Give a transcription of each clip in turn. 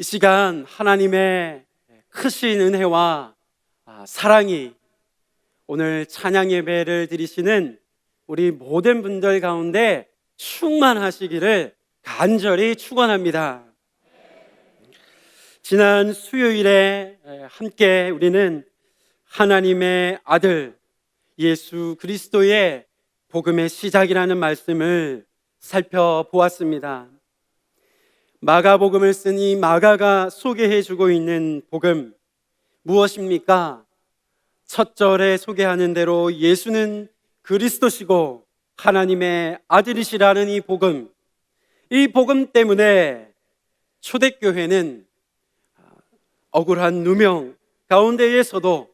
이 시간 하나님의 크신 은혜와 사랑이 오늘 찬양 예배를 드리시는 우리 모든 분들 가운데 충만하시기를 간절히 축원합니다. 지난 수요일에 함께 우리는 하나님의 아들 예수 그리스도의 복음의 시작이라는 말씀을 살펴보았습니다. 마가복음을 쓰니 마가가 소개해주고 있는 복음 무엇입니까? 첫 절에 소개하는 대로 예수는 그리스도시고 하나님의 아들이시라는 이 복음 때문에 초대교회는 억울한 누명 가운데에서도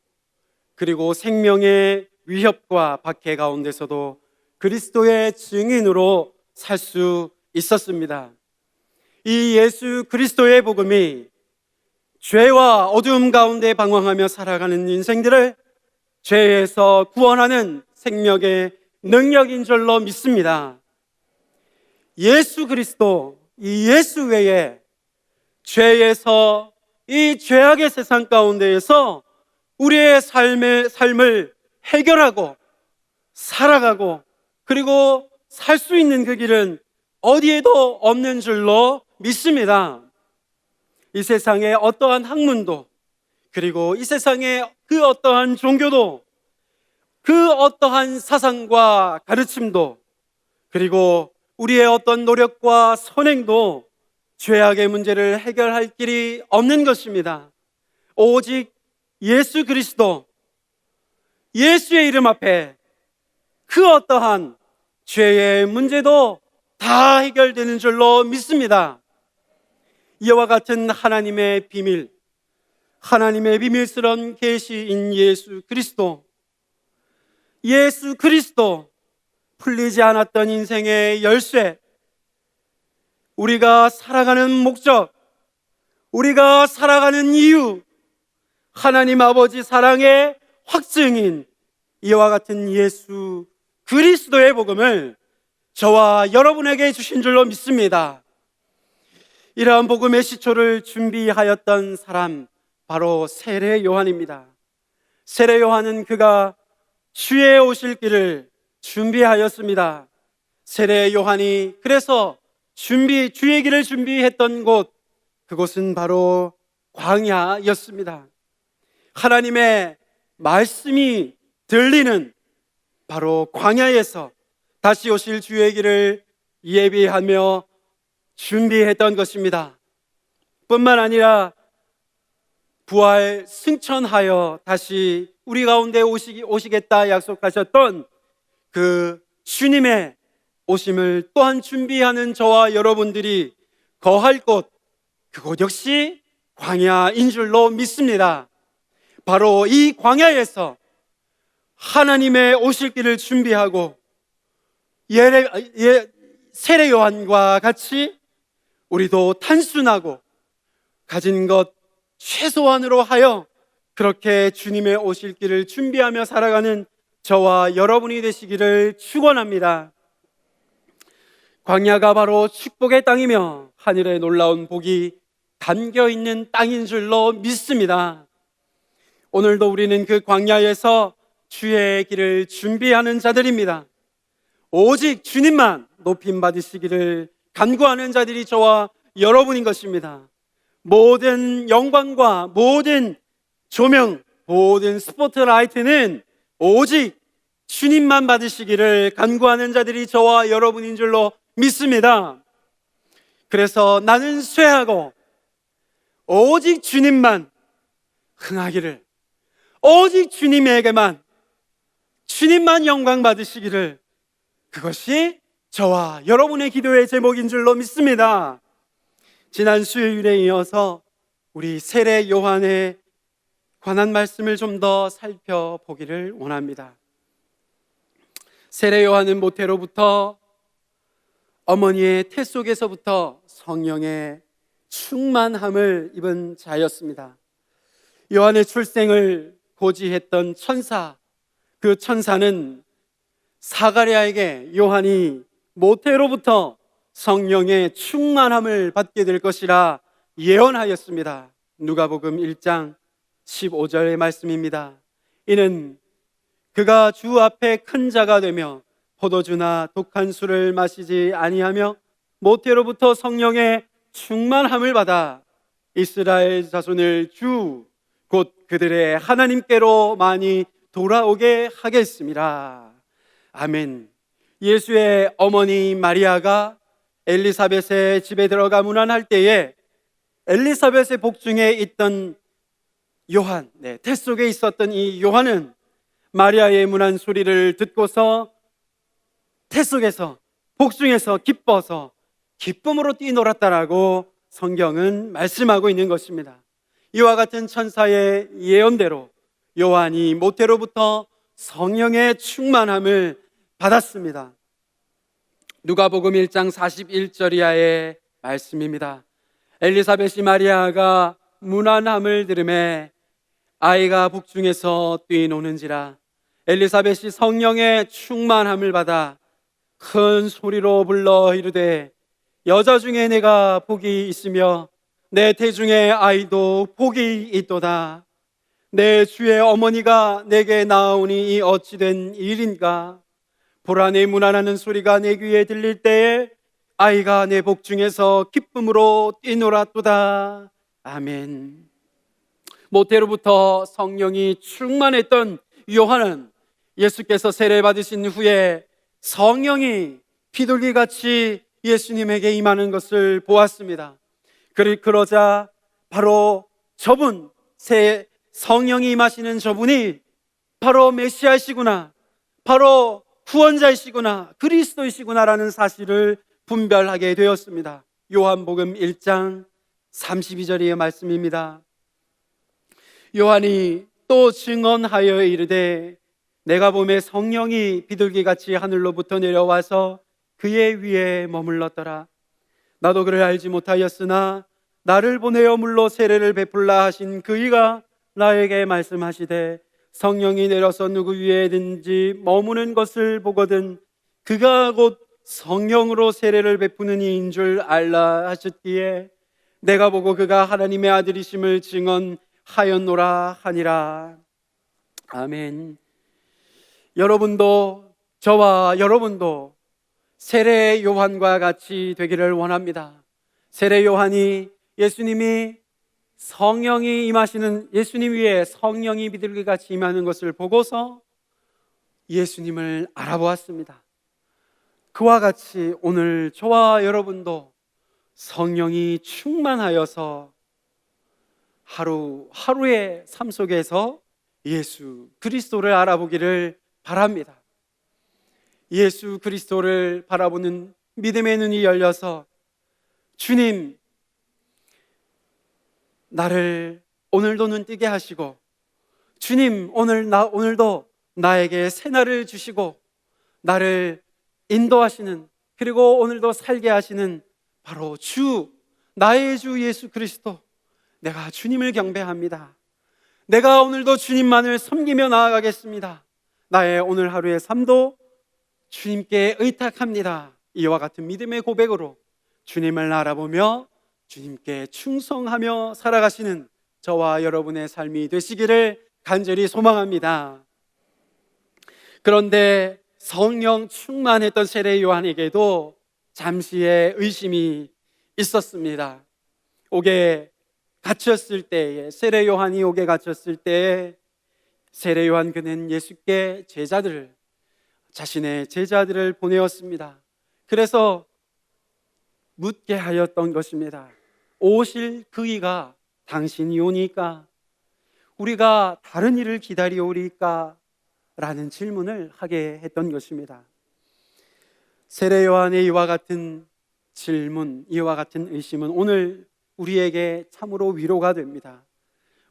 그리고 생명의 위협과 박해 가운데서도 그리스도의 증인으로 살 수 있었습니다. 이 예수 그리스도의 복음이 죄와 어두움 가운데 방황하며 살아가는 인생들을 죄에서 구원하는 생명의 능력인 줄로 믿습니다. 예수 그리스도, 이 예수 외에 죄에서 이 죄악의 세상 가운데에서 우리의 삶을 해결하고 살아가고 그리고 살 수 있는 그 길은 어디에도 없는 줄로 믿습니다. 이 세상의 어떠한 학문도 그리고 이 세상의 그 어떠한 종교도 그 어떠한 사상과 가르침도 그리고 우리의 어떤 노력과 선행도 죄악의 문제를 해결할 길이 없는 것입니다. 오직 예수 그리스도, 예수의 이름 앞에 그 어떠한 죄의 문제도 다 해결되는 줄로 믿습니다. 이와 같은 하나님의 비밀, 하나님의 비밀스러운 계시인 예수 그리스도, 풀리지 않았던 인생의 열쇠, 우리가 살아가는 목적, 우리가 살아가는 이유, 하나님 아버지 사랑의 확증인 이와 같은 예수 그리스도의 복음을 저와 여러분에게 주신 줄로 믿습니다. 이러한 복음의 시초를 준비하였던 사람 바로 세례 요한입니다. 세례 요한은 그가 주의 오실 길을 준비하였습니다. 세례 요한이 그래서 주의 길을 준비했던 곳, 그곳은 바로 광야였습니다. 하나님의 말씀이 들리는 바로 광야에서 다시 오실 주의 길을 예비하며 준비했던 것입니다. 뿐만 아니라 부활 승천하여 다시 우리 가운데 오시겠다 약속하셨던 그 주님의 오심을 또한 준비하는 저와 여러분들이 거할 곳, 그곳 역시 광야인 줄로 믿습니다. 바로 이 광야에서 하나님의 오실 길을 준비하고 세례 요한과 같이 우리도 단순하고 가진 것 최소한으로 하여 그렇게 주님의 오실 길을 준비하며 살아가는 저와 여러분이 되시기를 축원합니다. 광야가 바로 축복의 땅이며 하늘의 놀라운 복이 담겨있는 땅인 줄로 믿습니다. 오늘도 우리는 그 광야에서 주의 길을 준비하는 자들입니다. 오직 주님만 높임 받으시기를 간구하는 자들이 저와 여러분인 것입니다. 모든 영광과 모든 조명, 모든 스포트라이트는 오직 주님만 받으시기를 간구하는 자들이 저와 여러분인 줄로 믿습니다. 그래서 나는 쇠하고 오직 주님만 흥하기를, 오직 주님만 영광 받으시기를, 그것이 저와 여러분의 기도의 제목인 줄로 믿습니다. 지난 수요일에 이어서 우리 세례 요한에 관한 말씀을 좀 더 살펴보기를 원합니다. 세례 요한은 모태로부터 어머니의 태 속에서부터 성령의 충만함을 입은 자였습니다. 요한의 출생을 고지했던 천사, 그 천사는 사가랴에게 요한이 모태로부터 성령의 충만함을 받게 될 것이라 예언하였습니다. 누가복음 1장 15절의 말씀입니다. 이는 그가 주 앞에 큰 자가 되며 포도주나 독한 술을 마시지 아니하며 모태로부터 성령의 충만함을 받아 이스라엘 자손을 주 곧 그들의 하나님께로 많이 돌아오게 하겠습니다. 아멘. 예수의 어머니 마리아가 엘리사벳의 집에 들어가 문안할 때에 엘리사벳의 복중에 있던 요한, 태 속에 있었던 이 요한은 마리아의 문안 소리를 듣고서 태 속에서 복중에서 기뻐서 기쁨으로 뛰놀았다라고 성경은 말씀하고 있는 것입니다. 이와 같은 천사의 예언대로 요한이 모태로부터 성령의 충만함을 받았습니다. 누가복음 1장 41절 이하의 말씀입니다. 엘리사벳이 마리아가 문안함을 들으매 아이가 복중에서 뛰노는지라 엘리사벳이 성령의 충만함을 받아 큰 소리로 불러 이르되 여자 중에 내가 복이 있으며 내 태중에 아이도 복이 있도다. 내 주의 어머니가 내게 나오니 이 어찌된 일인가. 보라, 내 문안하는 소리가 내 귀에 들릴 때에 아이가 내 복중에서 기쁨으로 뛰놀았도다. 아멘. 모태로부터 성령이 충만했던 요한은 예수께서 세례 받으신 후에 성령이 비둘기같이 예수님에게 임하는 것을 보았습니다. 그러자 바로 저분, 성령이 임하시는 저분이 바로 메시아이시구나, 바로 구원자이시구나, 그리스도이시구나라는 사실을 분별하게 되었습니다. 요한복음 1장 32절의 말씀입니다. 요한이 또 증언하여 이르되 내가 보매 성령이 비둘기같이 하늘로부터 내려와서 그의 위에 머물렀더라. 나도 그를 알지 못하였으나 나를 보내어 물로 세례를 베풀라 하신 그이가 나에게 말씀하시되 성령이 내려서 누구 위에든지 머무는 것을 보거든 그가 곧 성령으로 세례를 베푸는 이인 줄 알라 하셨기에 내가 보고 그가 하나님의 아들이심을 증언하였노라 하니라. 아멘. 여러분도, 저와 여러분도 세례 요한과 같이 되기를 원합니다. 세례 요한이 예수님이 성령이 임하시는, 예수님 위에 성령이 비둘기같이 임하는 것을 보고서 예수님을 알아보았습니다. 그와 같이 오늘 저와 여러분도 성령이 충만하여서 하루의 삶 속에서 예수 그리스도를 알아보기를 바랍니다. 예수 그리스도를 바라보는 믿음의 눈이 열려서 주님, 나를 오늘도 눈뜨게 하시고 주님, 오늘도 나에게 새날을 주시고 나를 인도하시는, 그리고 오늘도 살게 하시는 바로 나의 주 예수 그리스도, 내가 주님을 경배합니다. 내가 오늘도 주님만을 섬기며 나아가겠습니다. 나의 오늘 하루의 삶도 주님께 의탁합니다. 이와 같은 믿음의 고백으로 주님을 알아보며 주님께 충성하며 살아가시는 저와 여러분의 삶이 되시기를 간절히 소망합니다. 그런데 성령 충만했던 세례 요한에게도 잠시의 의심이 있었습니다. 옥에 갇혔을 때에, 세례 요한이 옥에 갇혔을 때에 세례 요한 그는 예수께 자신의 제자들을 보내었습니다. 그래서 묻게 하였던 것입니다. 오실 그이가 당신이 오니까 우리가 다른 일을 기다리오리까? 라는 질문을 하게 했던 것입니다. 세례 요한의 이와 같은 질문, 이와 같은 의심은 오늘 우리에게 참으로 위로가 됩니다.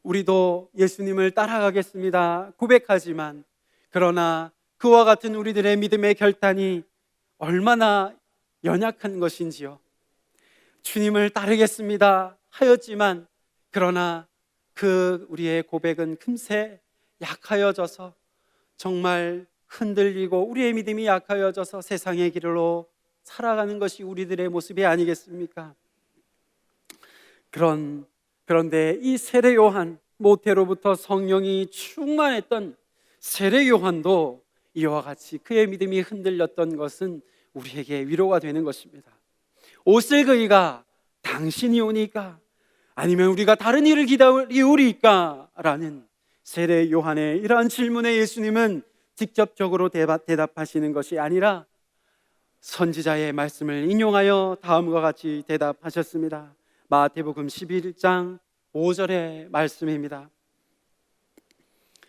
우리도 예수님을 따라가겠습니다 고백하지만, 그러나 그와 같은 우리들의 믿음의 결단이 얼마나 연약한 것인지요. 주님을 따르겠습니다 하였지만, 그러나 우리의 고백은 금세 약하여져서 정말 흔들리고 우리의 믿음이 약하여져서 세상의 길로 살아가는 것이 우리들의 모습이 아니겠습니까? 그런데 이 세례 요한, 모태로부터 성령이 충만했던 세례 요한도 이와 같이 그의 믿음이 흔들렸던 것은 우리에게 위로가 되는 것입니다. 옷을 그이가 당신이 오니까, 아니면 우리가 다른 일을 기다리우리까? 라는 세례 요한의 이러한 질문에 예수님은 직접적으로 대답하시는 것이 아니라 선지자의 말씀을 인용하여 다음과 같이 대답하셨습니다. 마태복음 11장 5절의 말씀입니다.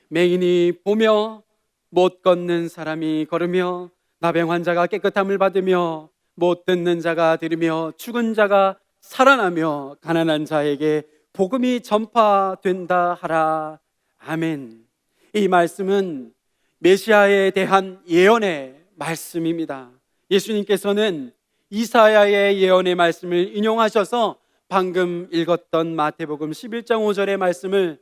맹인이 보며 못 걷는 사람이 걸으며 나병 환자가 깨끗함을 받으며 못 듣는 자가 들으며 죽은 자가 살아나며 가난한 자에게 복음이 전파된다 하라. 아멘. 이 말씀은 메시아에 대한 예언의 말씀입니다. 예수님께서는 이사야의 예언의 말씀을 인용하셔서 방금 읽었던 마태복음 11장 5절의 말씀을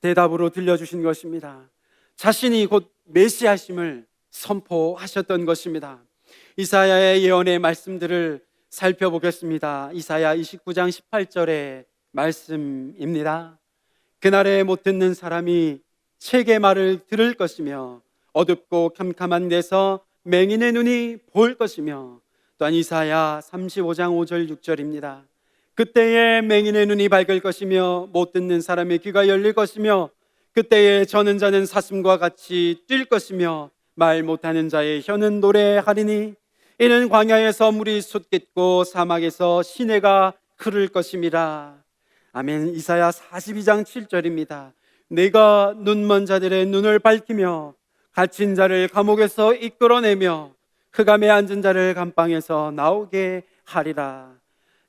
대답으로 들려주신 것입니다. 자신이 곧 메시아심을 선포하셨던 것입니다. 이사야의 예언의 말씀들을 살펴보겠습니다. 이사야 29장 18절의 말씀입니다. 그날에 못 듣는 사람이 책의 말을 들을 것이며 어둡고 캄캄한 데서 맹인의 눈이 보일 것이며, 또한 이사야 35장 5절 6절입니다. 그때에 맹인의 눈이 밝을 것이며 못 듣는 사람의 귀가 열릴 것이며 그때에 저는 자는 사슴과 같이 뛸 것이며 말 못하는 자의 혀는 노래하리니 이는 광야에서 물이 솟겠고 사막에서 시내가 흐를 것임이라. 아멘. 이사야 42장 7절입니다. 내가 눈먼 자들의 눈을 밝히며 갇힌 자를 감옥에서 이끌어내며 흑암에 앉은 자를 감방에서 나오게 하리라.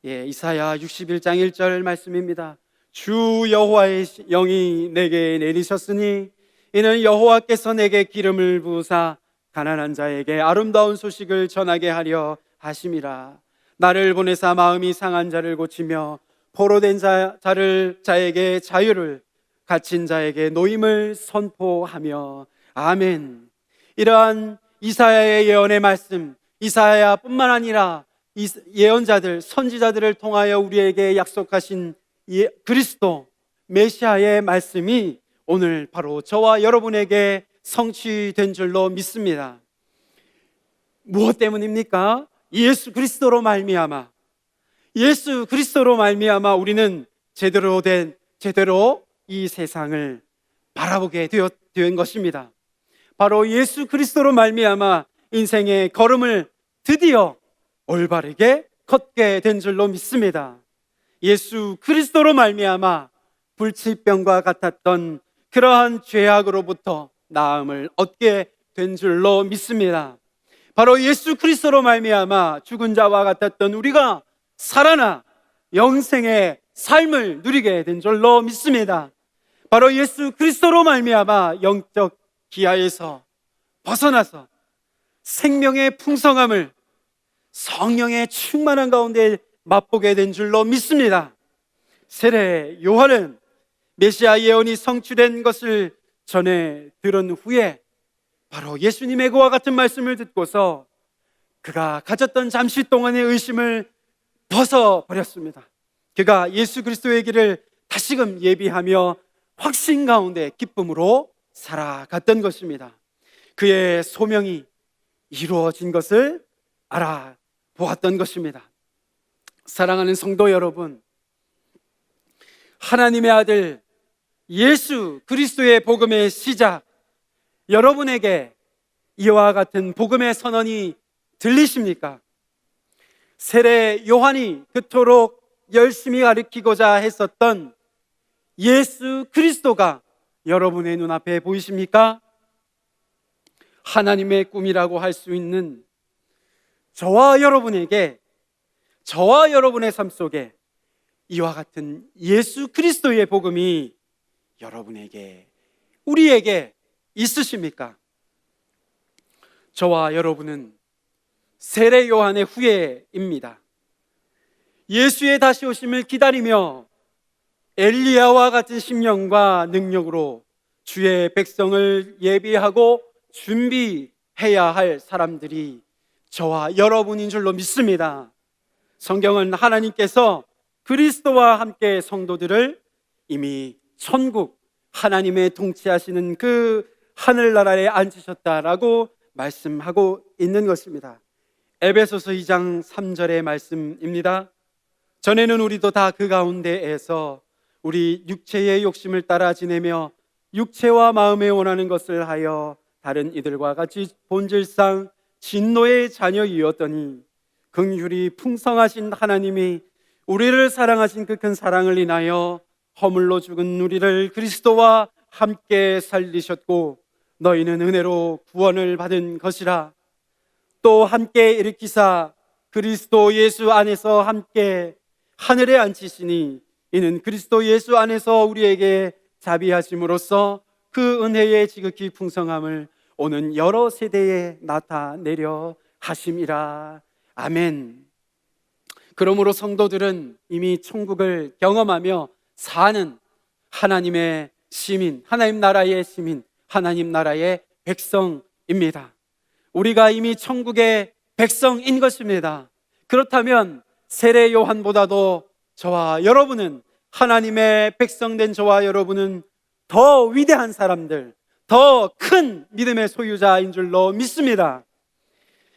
이사야 61장 1절 말씀입니다. 주 여호와의 영이 내게 내리셨으니 이는 여호와께서 내게 기름을 부으사 가난한 자에게 아름다운 소식을 전하게 하려 하심이라. 나를 보내사 마음이 상한 자를 고치며 포로된 자에게 자유를, 갇힌 자에게 노임을 선포하며. 아멘. 이러한 이사야의 예언의 말씀, 이사야뿐만 아니라 예언자들, 선지자들을 통하여 우리에게 약속하신 그리스도 메시아의 말씀이 오늘 바로 저와 여러분에게 성취된 줄로 믿습니다. 무엇 때문입니까? 예수 그리스도로 말미암아, 예수 그리스도로 말미암아 우리는 제대로 이 세상을 바라보게 된 것입니다. 바로 예수 그리스도로 말미암아 인생의 걸음을 드디어 올바르게 걷게 된 줄로 믿습니다. 예수 그리스도로 말미암아 불치병과 같았던 그러한 죄악으로부터 나음을 얻게 된 줄로 믿습니다. 바로 예수 그리스도로 말미암아 죽은 자와 같았던 우리가 살아나 영생의 삶을 누리게 된 줄로 믿습니다. 바로 예수 그리스도로 말미암아 영적 기아에서 벗어나서 생명의 풍성함을 성령의 충만한 가운데 맛보게 된 줄로 믿습니다. 세례 요한은 메시아 예언이 성취된 것을 전해 들은 후에 바로 예수님의 그와 같은 말씀을 듣고서 그가 가졌던 잠시 동안의 의심을 벗어버렸습니다. 그가 예수 그리스도의 길을 다시금 예비하며 확신 가운데 기쁨으로 살아갔던 것입니다. 그의 소명이 이루어진 것을 알아보았던 것입니다. 사랑하는 성도 여러분, 하나님의 아들 예수 그리스도의 복음의 시작, 여러분에게 이와 같은 복음의 선언이 들리십니까? 세례 요한이 그토록 열심히 가르치고자 했었던 예수 그리스도가 여러분의 눈앞에 보이십니까? 하나님의 꿈이라고 할 수 있는 저와 여러분에게, 저와 여러분의 삶 속에 이와 같은 예수 그리스도의 복음이 여러분에게, 우리에게 있으십니까? 저와 여러분은 세례 요한의 후예입니다. 예수의 다시 오심을 기다리며 엘리야와 같은 심령과 능력으로 주의 백성을 예비하고 준비해야 할 사람들이 저와 여러분인 줄로 믿습니다. 성경은 하나님께서 그리스도와 함께 성도들을 이미 천국, 하나님의 통치하시는 그 하늘나라에 앉으셨다라고 말씀하고 있는 것입니다. 에베소서 2장 3절의 말씀입니다. 전에는 우리도 다 그 가운데에서 우리 육체의 욕심을 따라 지내며 육체와 마음에 원하는 것을 하여 다른 이들과 같이 본질상 진노의 자녀이었더니 긍휼이 풍성하신 하나님이 우리를 사랑하신 그 큰 사랑을 인하여 허물로 죽은 우리를 그리스도와 함께 살리셨고 너희는 은혜로 구원을 받은 것이라. 또 함께 일으키사 그리스도 예수 안에서 함께 하늘에 앉히시니 이는 그리스도 예수 안에서 우리에게 자비하심으로써 그 은혜의 지극히 풍성함을 오는 여러 세대에 나타내려 하심이라. 아멘. 그러므로 성도들은 이미 천국을 경험하며 사는 하나님의 시민, 하나님 나라의 시민, 하나님 나라의 백성입니다. 우리가 이미 천국의 백성인 것입니다. 그렇다면 세례 요한보다도 저와 여러분은, 하나님의 백성된 저와 여러분은 더 위대한 사람들, 더 큰 믿음의 소유자인 줄로 믿습니다.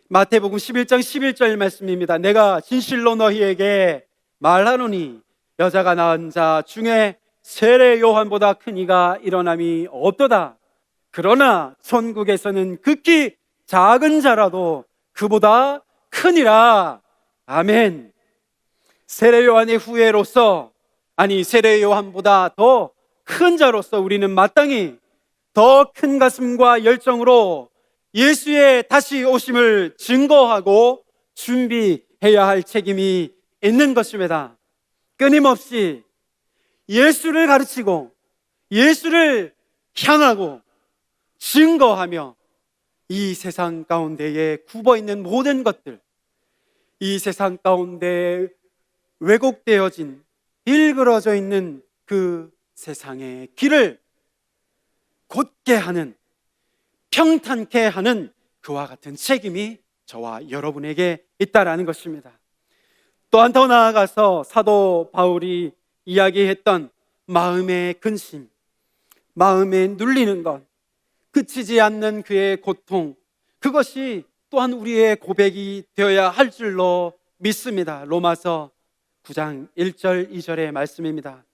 마태복음 11장 11절 말씀입니다. 내가 진실로 너희에게 말하노니 여자가 낳은 자 중에 세례 요한보다 큰 이가 일어남이 없도다. 그러나 천국에서는 극히 작은 자라도 그보다 크니라. 아멘. 세례 요한의 후예로서, 아니 세례 요한보다 더 큰 자로서 우리는 마땅히 더 큰 가슴과 열정으로 예수의 다시 오심을 증거하고 준비해야 할 책임이 있는 것입니다. 끊임없이 예수를 가르치고 예수를 향하고 증거하며 이 세상 가운데에 굽어있는 모든 것들, 이 세상 가운데 왜곡되어진, 일그러져 있는 그 세상의 길을 곧게 하는, 평탄케 하는 그와 같은 책임이 저와 여러분에게 있다라는 것입니다. 또한 더 나아가서 사도 바울이 이야기했던 마음의 근심, 마음에 눌리는 것, 그치지 않는 그의 고통, 그것이 또한 우리의 고백이 되어야 할 줄로 믿습니다. 로마서 9장 1절 2절의 말씀입니다.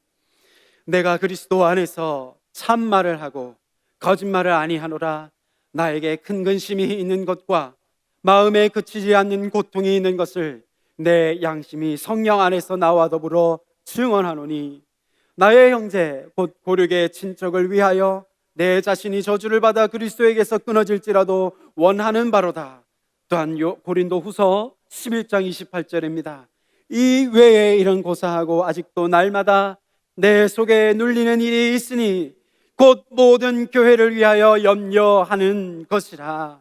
내가 그리스도 안에서 참말을 하고 거짓말을 아니하노라. 나에게 큰 근심이 있는 것과 마음에 그치지 않는 고통이 있는 것을 내 양심이 성령 안에서 나와 더불어 증언하노니 나의 형제 곧 고륙의 친척을 위하여 내 자신이 저주를 받아 그리스도에게서 끊어질지라도 원하는 바로다. 또한 고린도 후서 11장 28절입니다. 이 외에 이런 고사하고 아직도 날마다 내 속에 눌리는 일이 있으니 곧 모든 교회를 위하여 염려하는 것이라.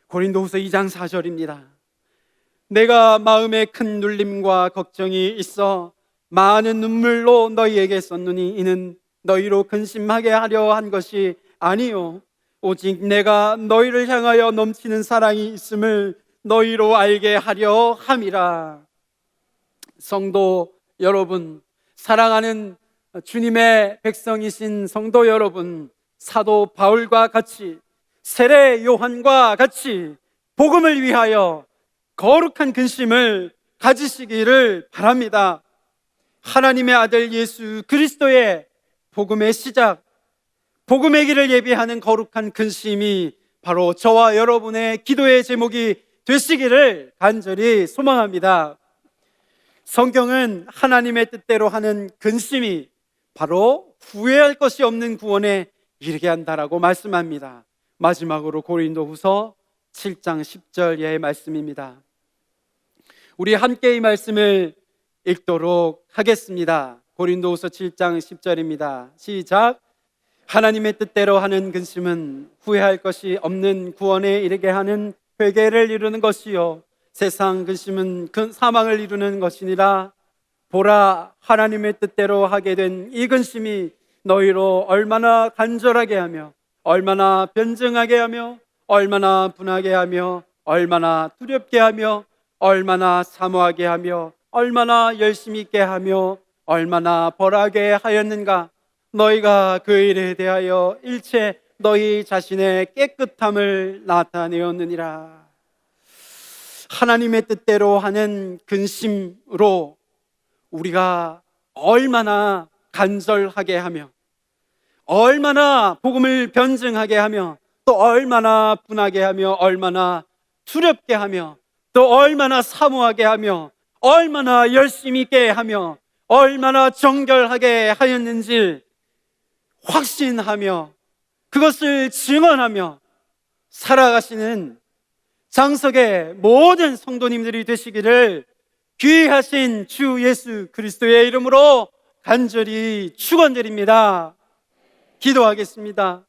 고린도후서 2장 4절입니다. 내가 마음에 큰 눌림과 걱정이 있어 많은 눈물로 너희에게 썼느니 이는 너희로 근심하게 하려 한 것이 아니요 오직 내가 너희를 향하여 넘치는 사랑이 있음을 너희로 알게 하려 함이라. 성도 여러분, 사랑하는 주님의 백성이신 성도 여러분, 사도 바울과 같이, 세례 요한과 같이 복음을 위하여 거룩한 근심을 가지시기를 바랍니다. 하나님의 아들 예수 그리스도의 복음의 시작, 복음의 길을 예비하는 거룩한 근심이 바로 저와 여러분의 기도의 제목이 되시기를 간절히 소망합니다. 성경은 하나님의 뜻대로 하는 근심이 바로 후회할 것이 없는 구원에 이르게 한다라고 말씀합니다. 마지막으로 고린도후서 7장 10절의 말씀입니다. 우리 함께 이 말씀을 읽도록 하겠습니다. 고린도후서 7장 10절입니다. 시작. 하나님의 뜻대로 하는 근심은 후회할 것이 없는 구원에 이르게 하는 회개를 이루는 것이요 세상 근심은 사망을 이루는 것이니라. 보라, 하나님의 뜻대로 하게 된 이 근심이 너희로 얼마나 간절하게 하며 얼마나 변증하게 하며 얼마나 분하게 하며 얼마나 두렵게 하며 얼마나 사모하게 하며 얼마나 열심히 있게 하며 얼마나 벌하게 하였는가. 너희가 그 일에 대하여 일체 너희 자신의 깨끗함을 나타내었느니라. 하나님의 뜻대로 하는 근심으로 우리가 얼마나 간절하게 하며 얼마나 복음을 변증하게 하며 또 얼마나 분하게 하며 얼마나 두렵게 하며 또 얼마나 사모하게 하며 얼마나 열심히 있게 하며 얼마나 정결하게 하였는지 확신하며 그것을 증언하며 살아가시는 장석의 모든 성도님들이 되시기를 귀하신 주 예수 그리스도의 이름으로 간절히 축원드립니다. 기도하겠습니다.